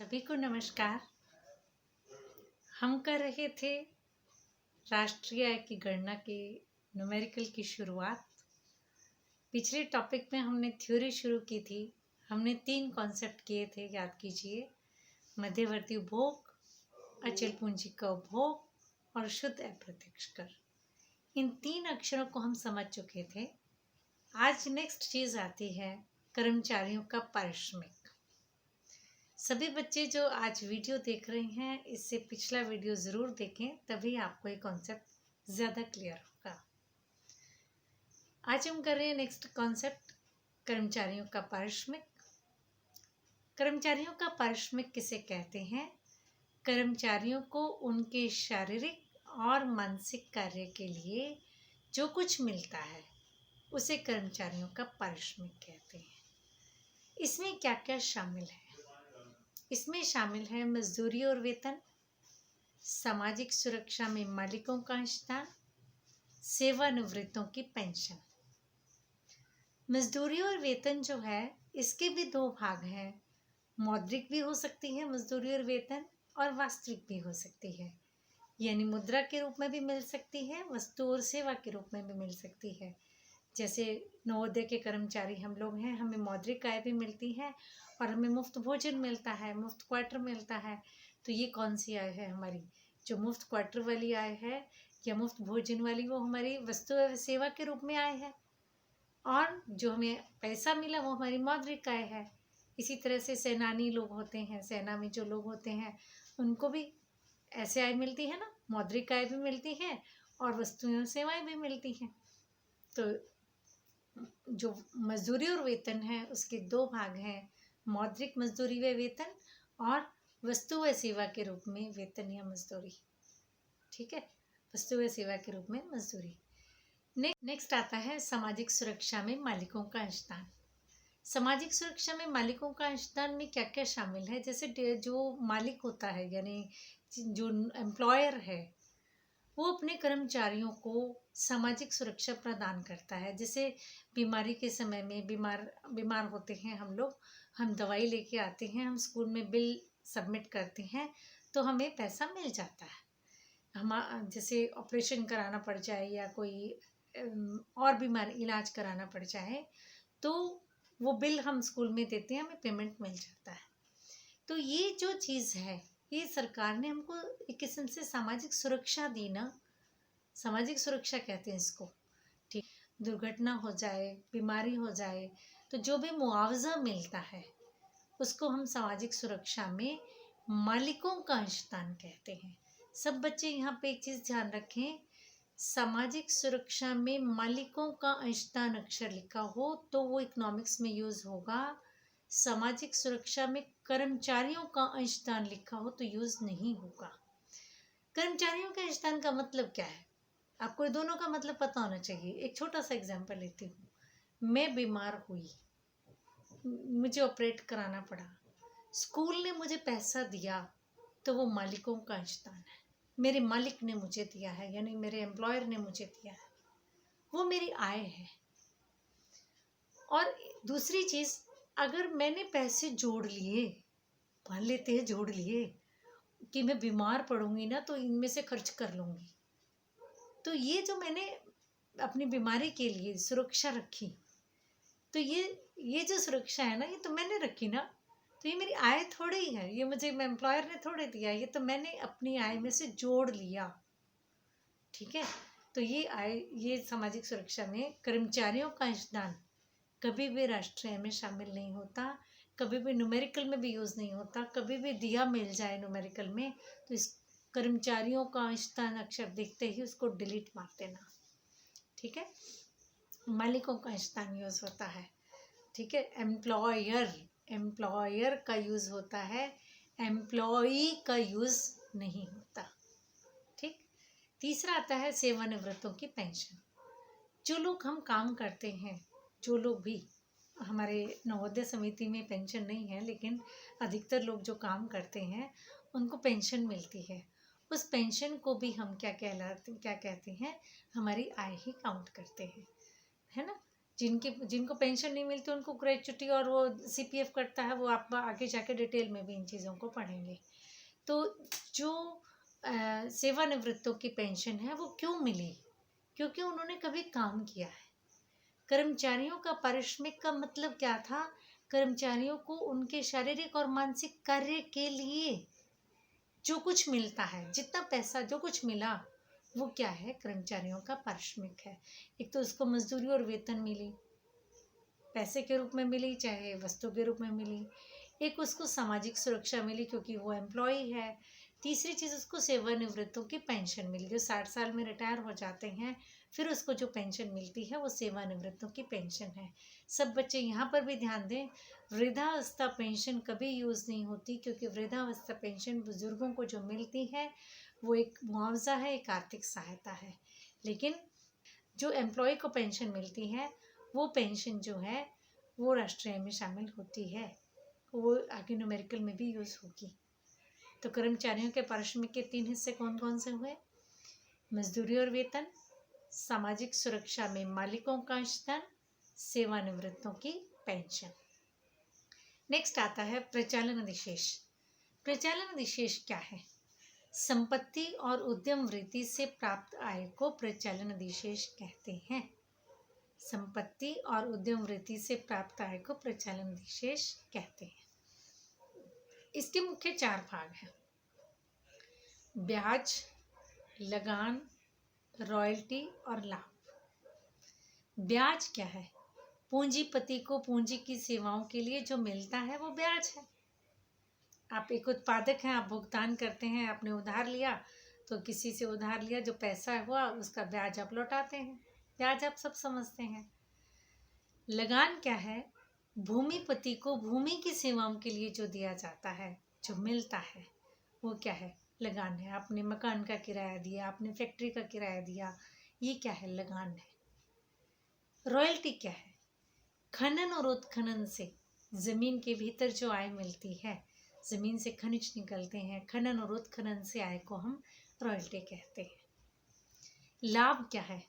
सभी को नमस्कार। हम कर रहे थे राष्ट्रीय आय की गणना के न्यूमेरिकल की शुरुआत। पिछले टॉपिक में हमने थ्योरी शुरू की थी। हमने 3 कॉन्सेप्ट किए थे, याद कीजिए। मध्यवर्ती उपभोग, अचल पूंजी का उपभोग और शुद्ध अप्रत्यक्ष कर। इन 3 अक्षरों को हम समझ चुके थे। आज नेक्स्ट चीज़ आती है कर्मचारियों का पारिश्रमिक। सभी बच्चे जो आज वीडियो देख रहे हैं, इससे पिछला वीडियो ज़रूर देखें, तभी आपको ये कॉन्सेप्ट ज़्यादा क्लियर होगा। आज हम कर रहे हैं नेक्स्ट कॉन्सेप्ट, कर्मचारियों का पारिश्रमिक। कर्मचारियों का पारिश्रमिक किसे कहते हैं? कर्मचारियों को उनके शारीरिक और मानसिक कार्य के लिए जो कुछ मिलता है उसे कर्मचारियों का पारिश्रमिक कहते हैं। इसमें क्या क्या शामिल है? इसमें शामिल है मजदूरी और वेतन, सामाजिक सुरक्षा में मालिकों का अंशदान, सेवानिवृत्तों की पेंशन। मजदूरी और वेतन जो है, इसके भी 2 भाग हैं। मौद्रिक भी हो सकती है मजदूरी और वेतन, और वास्तविक भी हो सकती है, यानी मुद्रा के रूप में भी मिल सकती है, वस्तु और सेवा के रूप में भी मिल सकती है। जैसे नवोदय के कर्मचारी हम लोग हैं, हमें मौद्रिक आय भी मिलती है और हमें मुफ्त भोजन मिलता है, मुफ्त क्वार्टर मिलता है। तो ये कौन सी आय है हमारी? जो मुफ्त क्वार्टर वाली आय है या मुफ्त भोजन वाली, वो हमारी वस्तु और सेवा के रूप में आय है, और जो हमें पैसा मिला वो हमारी मौद्रिक आय है। इसी तरह से सेनानी लोग होते हैं, सेना में जो लोग होते हैं उनको भी ऐसे आय मिलती है ना, मौद्रिक आय भी मिलती है और वस्तुएं और सेवाएं भी मिलती हैं। तो जो मजदूरी और वेतन है उसके 2 भाग हैं, मौद्रिक मजदूरी व वेतन और वस्तु व सेवा के रूप में वेतन या मजदूरी। ठीक है, वस्तु व सेवा के रूप में मजदूरी। नेक्स्ट आता है सामाजिक सुरक्षा में मालिकों का अंशदान। सामाजिक सुरक्षा में मालिकों का अंशदान में क्या क्या शामिल है? जैसे जो मालिक होता है, यानी जो एम्प्लॉयर है, वो अपने कर्मचारियों को सामाजिक सुरक्षा प्रदान करता है। जैसे बीमारी के समय में बीमार होते हैं हम लोग, हम दवाई लेके आते हैं, हम स्कूल में बिल सबमिट करते हैं तो हमें पैसा मिल जाता है। हम जैसे ऑपरेशन कराना पड़ जाए या कोई और बीमारी इलाज कराना पड़ जाए तो वो बिल हम स्कूल में देते हैं, हमें पेमेंट मिल जाता है। तो ये जो चीज़ है, ये सरकार ने हमको एक किस्म से सामाजिक सुरक्षा दी ना, सामाजिक सुरक्षा कहते हैं इसको। ठीक, दुर्घटना हो जाए, बीमारी हो जाए, तो जो भी मुआवजा मिलता है उसको हम सामाजिक सुरक्षा में मालिकों का अंशदान कहते हैं। सब बच्चे यहाँ पे एक चीज़ ध्यान रखें, सामाजिक सुरक्षा में मालिकों का अंशदान अक्षर लिखा हो तो वो इकोनॉमिक्स में यूज़ होगा। सामाजिक सुरक्षा में कर्मचारियों का अंशदान लिखा हो तो यूज़ नहीं होगा। कर्मचारियों के अंशदान का मतलब क्या है? आपको दोनों का मतलब पता होना चाहिए। एक छोटा सा एग्जांपल लेती हूँ। मैं बीमार हुई, मुझे ऑपरेट कराना पड़ा, स्कूल ने मुझे पैसा दिया, तो वो मालिकों का अंशदान है। मेरे मालिक ने मुझे दिया है, यानी मेरे एम्प्लॉयर ने मुझे दिया है, वो मेरी आय है। और दूसरी चीज़, अगर मैंने पैसे जोड़ लिए, मान लेते हैं जोड़ लिए कि मैं बीमार पड़ूंगी ना तो इनमें से खर्च कर लूँगी, तो ये जो मैंने अपनी बीमारी के लिए सुरक्षा रखी, तो ये जो सुरक्षा है ना, ये तो मैंने रखी ना, तो ये मेरी आय थोड़ी ही है, ये मुझे एम्प्लॉयर ने थोड़े दिया, ये तो मैंने अपनी आय में से जोड़ लिया। ठीक है, तो ये सामाजिक सुरक्षा में कर्मचारियों का अंशदान कभी भी राष्ट्रीय आय में शामिल नहीं होता, कभी भी न्यूमेरिकल में भी यूज़ नहीं होता। कभी भी दिया मिल जाए न्यूमेरिकल में तो इस कर्मचारियों का अंशदान अक्षर देखते ही उसको डिलीट मार देना। ठीक है, मालिकों का अंशदान यूज़ होता है। ठीक है, एम्प्लॉयर का यूज़ होता है, एम्प्लॉई का यूज़ नहीं होता। ठीक, तीसरा आता है सेवानिवृत्तों की पेंशन। जो लोग हम काम करते हैं, जो लोग भी, हमारे नवोदय समिति में पेंशन नहीं है, लेकिन अधिकतर लोग जो काम करते हैं उनको पेंशन मिलती है। उस पेंशन को भी हम क्या कहते हैं, हमारी आय ही काउंट करते हैं, है ना। जिनको पेंशन नहीं मिलती उनको ग्रेच्युटी और वो सीपीएफ कटता है, वो आप आगे जाके डिटेल में भी इन चीज़ों को पढ़ेंगे। तो जो सेवानिवृत्तों की पेंशन है वो क्यों मिली? क्योंकि उन्होंने कभी काम किया है। कर्मचारियों का पारिश्रमिक का मतलब क्या था? कर्मचारियों को उनके शारीरिक और मानसिक कार्य के लिए जो कुछ मिलता है, जितना पैसा जो कुछ मिला, वो क्या है? कर्मचारियों का पारिश्रमिक है। एक तो उसको मजदूरी और वेतन मिली, पैसे के रूप में मिली चाहे वस्तु के रूप में मिली। एक उसको सामाजिक सुरक्षा मिली क्योंकि वो एम्प्लॉय है। तीसरी चीज़ उसको सेवानिवृत्तों की पेंशन मिली, जो 60 साल में रिटायर हो जाते हैं फिर उसको जो पेंशन मिलती है वो सेवानिवृत्तों की पेंशन है। सब बच्चे यहाँ पर भी ध्यान दें, वृद्धावस्था पेंशन कभी यूज़ नहीं होती, क्योंकि वृद्धावस्था पेंशन बुजुर्गों को जो मिलती है वो एक मुआवजा है, एक आर्थिक सहायता है। लेकिन जो एम्प्लॉय को पेंशन मिलती है वो पेंशन जो है वो राष्ट्रीय आय में शामिल होती है, वो आगे न्यूमेरिकल में भी यूज़ होगी। तो कर्मचारियों के पारिश्रमिक के 3 हिस्से कौन कौन से हुए? मजदूरी और वेतन, सामाजिक सुरक्षा में मालिकों का अंशदान, सेवानिवृत्तों की पेंशन। नेक्स्ट आता है प्रचालन अधिशेष। प्रचालन अधिशेष क्या है? संपत्ति और उद्यम वृत्ति से प्राप्त आय को प्रचालन अधिशेष कहते हैं। संपत्ति और उद्यम वृत्ति से प्राप्त आय को प्रचालन अधिशेष कहते हैं। इसके मुख्य 4 भाग हैं: ब्याज, लगान, रॉयल्टी और लाभ। ब्याज क्या है? पूंजीपति को पूंजी की सेवाओं के लिए जो मिलता है वो ब्याज है। आप एक उत्पादक हैं, आप भुगतान करते हैं, आपने उधार लिया तो किसी से उधार लिया, जो पैसा हुआ उसका ब्याज आप लौटाते हैं। ब्याज आप सब समझते हैं। लगान क्या है? भूमिपति को भूमि की सेवाओं के लिए जो दिया जाता है, जो मिलता है, वो क्या है? लगान है। आपने मकान का किराया दिया, आपने फैक्ट्री का किराया दिया, ये क्या है? लगान है। रॉयल्टी क्या है? खनन और उत्खनन से जमीन के भीतर जो आय मिलती है, जमीन से खनिज निकलते हैं, खनन और उत्खनन से आय को हम रॉयल्टी कहते हैं। लाभ क्या है?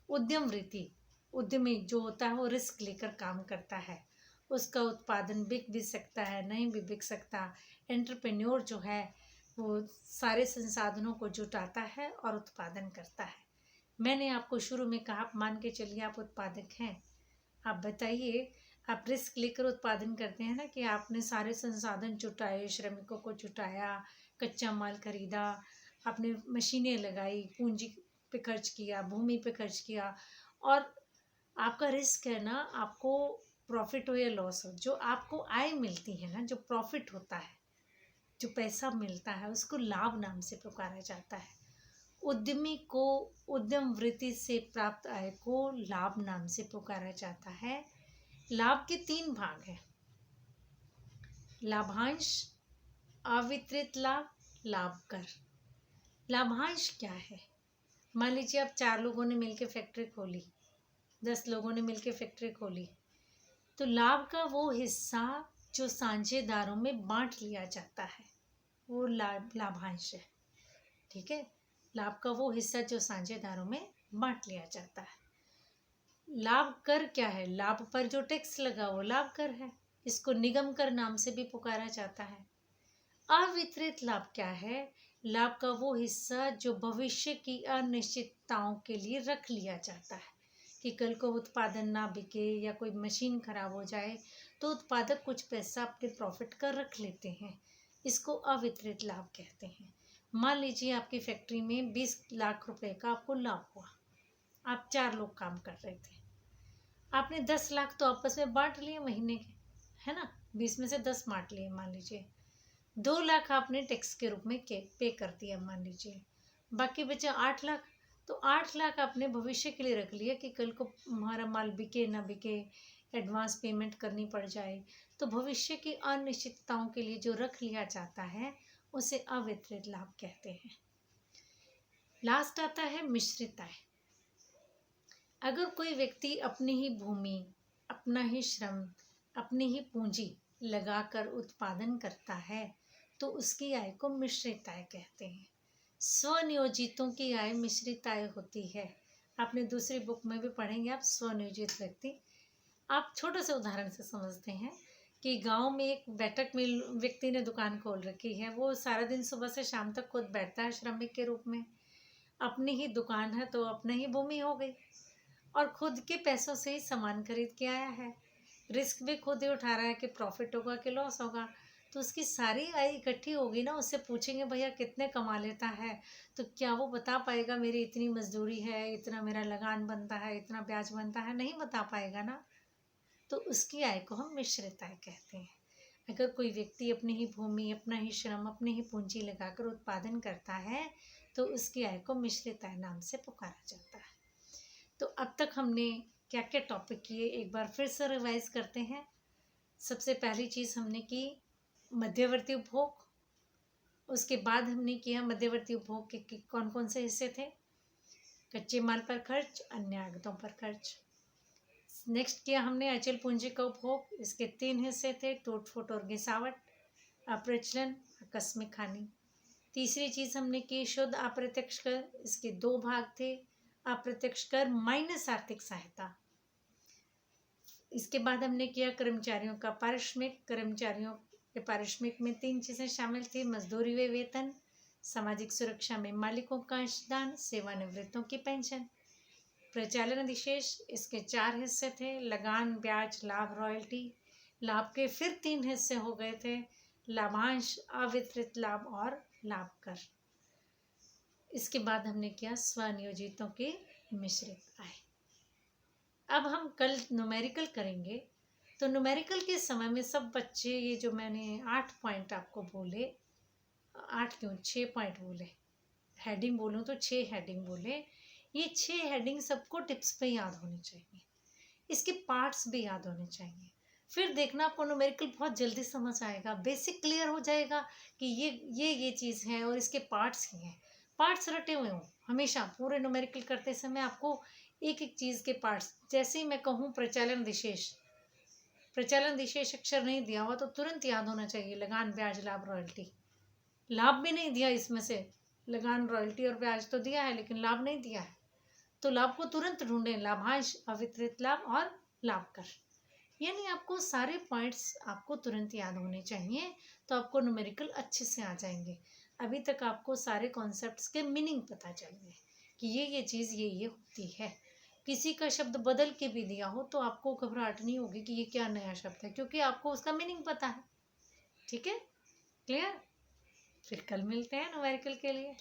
उद्यम वृत्ति, उद्यमी जो होता है वो रिस्क लेकर काम करता है, उसका उत्पादन बिक भी सकता है, नहीं भी बिक सकता। एंटरप्रेन्योर जो है वो सारे संसाधनों को जुटाता है और उत्पादन करता है। मैंने आपको शुरू में कहा, आप मान के चलिए आप उत्पादक हैं, आप बताइए, आप रिस्क लेकर उत्पादन करते हैं ना, कि आपने सारे संसाधन जुटाए, श्रमिकों को जुटाया, कच्चा माल खरीदा, आपने मशीनें लगाई, पूंजी पे खर्च किया, भूमि पे खर्च किया, और आपका रिस्क है ना, आपको प्रॉफिट हो या लॉस हो, जो आपको आय मिलती है ना, जो प्रॉफिट होता है, जो पैसा मिलता है, उसको लाभ नाम से पुकारा जाता है। उद्यमी को उद्यम वृत्ति से प्राप्त आय को लाभ नाम से पुकारा जाता है। लाभ के 3 भाग हैं: लाभांश, अवितरित लाभ, लाभ कर। लाभांश क्या है? मान लीजिए आप 4 लोगों ने मिलकर फैक्ट्री खोली, 10 लोगों ने मिलकर फैक्ट्री खोली, तो लाभ का वो हिस्सा जो साझेदारों में बांट लिया जाता है वो लाभांश है। ठीक है, लाभ का वो हिस्सा जो साझेदारों में बांट लिया जाता है। लाभ कर क्या है? लाभ पर जो टैक्स लगा वो लाभ कर है, इसको निगम कर नाम से भी पुकारा जाता है। अवितरित लाभ क्या है? लाभ का वो हिस्सा जो भविष्य की अनिश्चितताओं के लिए रख लिया जाता है, कि कल को उत्पादन ना बिके या कोई मशीन खराब हो जाए तो उत्पादक कुछ पैसा अपने प्रॉफिट का रख लेते हैं, इसको अवितरित लाभ कहते हैं। मान लीजिए आपकी फैक्ट्री में 20 लाख रुपए का आपको लाभ हुआ, आप 4 लोग काम कर रहे थे, आपने 10 लाख तो आपस में बांट लिए महीने के, है ना, 20 में से 10 बांट लिए। मान लीजिए 2 लाख आपने टैक्स के रूप में पे कर दिया, मान लीजिए बाकी बचा 8 लाख, तो 8 लाख आपने भविष्य के लिए रख लिया कि कल को हमारा माल बिके ना बिके, एडवांस पेमेंट करनी पड़ जाए, तो भविष्य की अनिश्चितताओं के लिए जो रख लिया जाता है उसे अवितरित लाभ कहते हैं। लास्ट आता है मिश्रित आय। अगर कोई व्यक्ति अपनी ही भूमि, अपना ही श्रम, अपनी ही पूंजी लगाकर उत्पादन करता है तो उसकी आय को मिश्रित आय कहते हैं। स्वनियोजितों की आय मिश्रित आय होती है। आपने दूसरी बुक में भी पढ़ेंगे आप स्वनियोजित व्यक्ति। आप छोटे से उदाहरण से समझते हैं कि गांव में एक बैठक मिल व्यक्ति ने दुकान खोल रखी है। वो सारा दिन सुबह से शाम तक खुद बैठता है श्रमिक के रूप में। अपनी ही दुकान है तो अपनी ही भूमि हो गई और खुद के पैसों से ही सामान खरीद के आया है। रिस्क भी खुद ही उठा रहा है कि प्रॉफिट होगा कि लॉस होगा। तो उसकी सारी आय इकट्ठी होगी ना। उससे पूछेंगे भैया कितने कमा लेता है, तो क्या वो बता पाएगा मेरी इतनी मजदूरी है, इतना मेरा लगान बनता है, इतना ब्याज बनता है? नहीं बता पाएगा ना। तो उसकी आय को हम मिश्रित आय कहते हैं। अगर कोई व्यक्ति अपनी ही भूमि, अपना ही श्रम, अपनी ही पूंजी लगाकर उत्पादन करता है तो उसकी आय को मिश्रित आय नाम से पुकारा जाता है। तो अब तक हमने क्या क्या टॉपिक किए एक बार फिर से रिवाइज करते हैं। सबसे पहली चीज़ हमने की मध्यवर्ती उपभोग। उसके बाद हमने किया मध्यवर्ती उपभोग के कौन कौन से हिस्से थे। कच्चे माल पर खर्च, अन्य आगतों पर खर्च। नेक्स्ट किया हमने अचल पूंजी का उपभोग। इसके 3 हिस्से थे, टूट फूट और गिसावट, अप्रचलन, आकस्मिक हानि। तीसरी चीज़ हमने की शुद्ध अप्रत्यक्ष कर। इसके 2 भाग थे, अप्रत्यक्ष कर माइनस आर्थिक सहायता। इसके बाद हमने किया कर्मचारियों का पारिश्रमिक। कर्मचारियों के पारिश्रमिक में 3 चीज़ें शामिल थी, मजदूरी व वेतन, सामाजिक सुरक्षा में मालिकों का अंशदान, सेवानिवृत्तों की पेंशन। प्रचालन अधिशेष, इसके 4 हिस्से थे, लगान, ब्याज, लाभ, रॉयल्टी। लाभ के फिर 3 हिस्से हो गए थे, लाभांश, अवितरित लाभ और लाभ कर। इसके बाद हमने किया स्वनियोजितों की मिश्रित आय। अब हम कल न्यूमेरिकल करेंगे। तो न्यूमेरिकल के समय में सब बच्चे, ये जो मैंने 8 पॉइंट आपको बोले, 8 क्यों 6 पॉइंट बोले, हेडिंग बोलूँ तो 6 हेडिंग बोले, ये 6 हेडिंग सबको टिप्स पे याद होनी चाहिए। इसके पार्ट्स भी याद होने चाहिए। फिर देखना आपको न्यूमेरिकल बहुत जल्दी समझ आएगा, बेसिक क्लियर हो जाएगा कि ये चीज़ है और इसके पार्ट्स ही हैं। पार्ट्स रटे हुए हों हमेशा। पूरे न्यूमेरिकल करते समय आपको एक एक चीज़ के पार्ट्स, जैसे ही मैं कहूँ प्रचालन विशेष, प्रचालन विशेष अक्षर नहीं दिया हुआ तो तुरंत याद होना चाहिए, लगान, ब्याज, लाभ, रॉयल्टी। लाभ भी नहीं दिया इसमें से, लगान, रॉयल्टी और ब्याज तो दिया है लेकिन लाभ नहीं दिया है, तो लाभ को तुरंत ढूंढें, लाभांश, अवितरित लाभ और लाभ कर। यानी आपको सारे पॉइंट्स आपको तुरंत याद होने चाहिए, तो आपको न्यूमेरिकल अच्छे से आ जाएंगे। अभी तक आपको सारे कॉन्सेप्ट्स के मीनिंग पता चल गए कि ये चीज़ ये होती है। किसी का शब्द बदल के भी दिया हो तो आपको घबराहट नहीं होगी कि ये क्या नया शब्द है, क्योंकि आपको उसका मीनिंग पता है। ठीक है, क्लियर। फिर कल मिलते हैं न्यूमेरिकल के लिए।